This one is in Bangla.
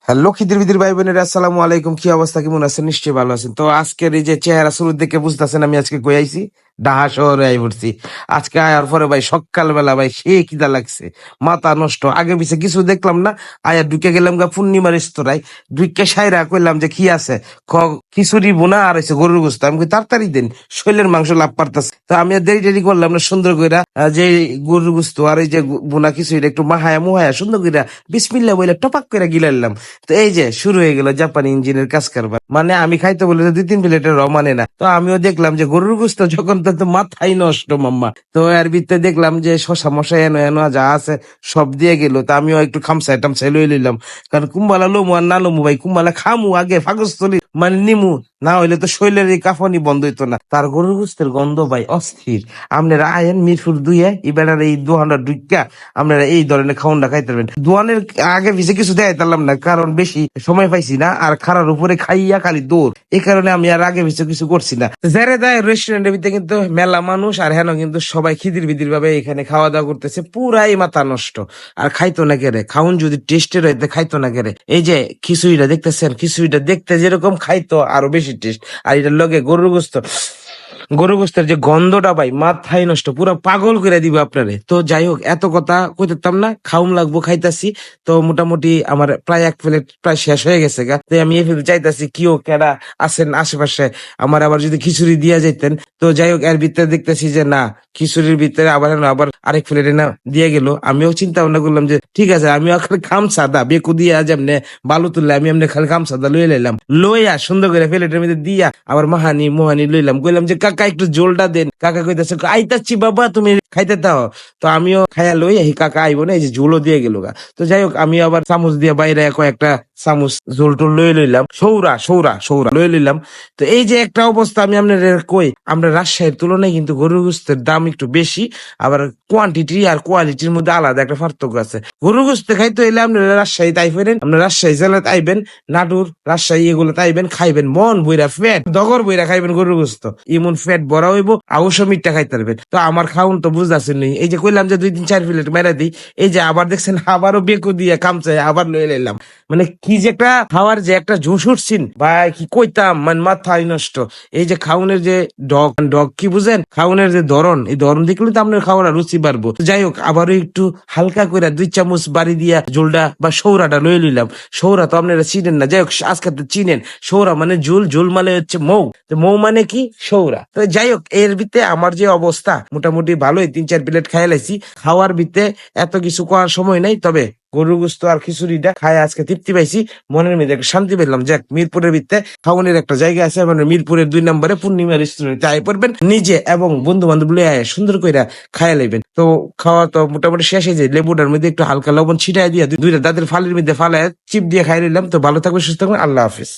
হ্যালো খিদির বিদির ভাই বোনেরা, আসসালামু আলাইকুম। কি অবস্থা, কেমন আছেন? নিশ্চয়ই ভালো আছেন। তো আজকের এই যে চেহারা শুরু দেখে বুঝতেছেন আমি আজকে কই আইছি, ঢাকা শহরে আই পড়ছি। আজকে আয়ার পরে ভাই সকালবেলা ভাই সে খিদা লাগছে, মাথা নষ্ট। আগে পিছে কিছু দেখলাম না, আয়া ঢুকে গেলাম গা পূর্ণিমা রেস্তোরাঁয়। ঢুকে সাইরা কইলাম যে কি আছে, খিচুড়ি বোনা আর হচ্ছে গরুর গোস্ত। আমি কই তাড়াতাড়ি দেন, শৈলের মাংস লাভ পারতাছে। তো আমি আর দেরি টেরি করলাম না, সুন্দর কইরা যে গরুর গোস্ত আর এই যে বোনা খিচুড়িটা একটু মাহায়া মুহায়া সুন্দর কইরা বিসমিল্লাহ বলে টপাক করে গিলাইলাম। তো এই যে শুরু হয়ে গেল জাপানি ইঞ্জিনের কাজ কারবার। মানে আমি খাইতে বলে তো 2-3 প্লেটের মানে না। তো আমিও দেখলাম যে গরুর গোস্ত যখন তো মাথাই নষ্ট মাম্মা। তো এর ভিতরে দেখলাম যে শশা মশা এনো এনো যা আছে সব দিয়ে গেল। তো আমিও একটু খামসাই টামসাই লই লইলাম, কারণ কুম্বালা লোমু আর না লোমু ভাই, কুম্বালা খামু আগে ফাগস্তলি মানে নিমু, না হইলে তো শৈলের এই কাফনি বন্ধ হইতো না। তার গরুর গোস্তের গন্ধ ভাই অস্থির। আপনারা আয়েন মিরপুর 2-এ এবার এই দোহানটা ঢুকা আপনারা এই ধরনের খাওয়ানটা খাইতে পারবেন। দোয়ানের আগে পিছে কিছু দেখাইতাম না, কারণ বেশি সময় পাইছি না, আর খারার উপরে খাইয়া খালি দৌড়, এই কারণে আমি আর আগে পিছে কিছু করছি না। যারা দেয় রেস্টুরেন্টের ভিতরে কিন্তু মেলা মানুষ, আর হেন কিন্তু সবাই খিদির বিদির ভাবে এখানে খাওয়া দাওয়া করতেছে, পুরাই মাথা নষ্ট। আর খাইতো না কেরে, খাউন যদি টেস্টের হইতে খাইতো না কেরে। এই যে খিচুড়িটা দেখতেছেন, খিচুড়িটা দেখতে যেরকম খাইতো আরো বেশি টেস্ট। আর এটার লগে গরুর গোস্ত, গরু গোস্তের যে গন্ধটা ভাই মাথায় নষ্ট, পুরো পাগল করে দিবে আপনারে। তো যাই হোক, এত কথা কইতাম না, খাউম লাগবো, খাইতাছি। তো মোটামুটি আমার প্রায় 1 প্লেট প্রায় শেষ হয়ে গেছে গা। তো আমি এই চাইতাছি কিও কেডা আছেন আশেপাশে, আমার আবার যদি খিচুড়ি দিয়া যাইতেন। তো যাই হোক, এর ভিতরে দেখতেছি যে না, খিচুড়ির ভিতরে আবার আরেক প্লেটে না দিয়ে গেল। আমিও চিন্তা ভাবনা করলাম যে ঠিক আছে, আমিও খালি খাম সাদা বেকু দিয়া যেমনে বালু তুললে আমি এমনি খালি খাম সাদা লই লাইলাম, লইয়া সুন্দর করে প্লেটের মধ্যে দিয়া আবার মাহানি মোহানি লইলাম। কইলাম যে কাকা একটু জোলটা দেন। কাকা কইতাছে আইতাচ্ছি বাবা, তুমি খাইতে দাও। তো আমিও খাইয়া লই আহি, কাকা আইবো না, এই যে ঝোলও দিয়ে গেল গা। তো যাই হোক, আমি আবার চামচ দিয়ে বাইরে কয়েকটা চামচ ঝোল টোল লই লইলাম, সৌরা সৌরা সৌরা লই লইলাম। তো এই যে একটা অবস্থা, আমি আপনাদের কই, আমরা রাজশাহীর তুলনায় কিন্তু গরুর গোস্তের দাম একটু বেশি, আবার কোয়ান্টিটি আর কোয়ালিটির মধ্যে আলাদা একটা পার্থক্য আছে। গরুর গোস্ত খাইতে হইলে আপনারা রাজশাহী তাই ফেরেন, আপনারা রাজশাহী জেলাতে আইবেন, নাটোর রাজশাহী এগুলো তাইবেন, খাইবেন মন বইরা ফ্যাট দগর বইরা খাইবেন গরুর গোস্ত, ইমন ফ্যাট বড়া হইব, অবশ্য মিটটা খাইতে পারবেন। তো আমার খাউন তো বুঝতেছেন, এই যে কইলাম যে 2-3-4 প্লেট মেরা দিই, এই যে আবার দেখছেন আবারও বেকু দিয়ে কামচাই আবার লয়ে লাইলাম। মানে কি যে একটা খাওয়ার যে একটা জোশ উঠছিন ভাই, কি কইতাম, মানে মাথায় নষ্ট। এই যে খাউনের যে ডগ ডগ কি বুঝেন, খাউনের যে ধরন, এই ধরন দেখলে তো আপনার খাওয়ার রুচি বাড়বো। যাই হোক, আবারও একটু হালকা করে 2 চামচ বাড়ি দিয়া জোলটা বা সৌরাটা লয়ে লইলাম। সৌরা তো আপনারা চিনেন না, যাই হোক আজকে তো চিনেন। সৌরা মানে ঝুল, ঝুল মানে হচ্ছে মৌ, তো মৌ মানে কি সৌরা। তো যাই হোক, এর ভিতরে আমার যে অবস্থা মোটামুটি ভালোই, 3-4 প্লেট খাই লাইছি। খাওয়ার ভিতরে এত কিছু করার সময় নাই, তবে গরুর গোস্ত আর খিচুড়িটা খায় আজকে তৃপ্তি পাইছি, মনের মধ্যে একটা শান্তি পেলাম। যাক, মিরপুরের ভিতরে খাওয়ানোর একটা জায়গা আছে, মানে মিরপুরের 2 নম্বরে পূর্ণিমা রেস্টুরেন্টে আয় পড়বেন, নিজে এবং বন্ধু বান্ধব লয়ে আয় সুন্দর কইরা খাইয়া লাইবেন। তো খাওয়া তো মোটামুটি শেষ হয়ে যায়, লেবুটার মধ্যে একটু হালকা লবণ ছিটাই দিয়া 2টা দাঁতের ফালির মধ্যে ফালায় চিপ দিয়ে খাই নিলাম। তো ভালো থাকবেন, সুস্থ থাকবেন, আল্লাহ হাফিজ।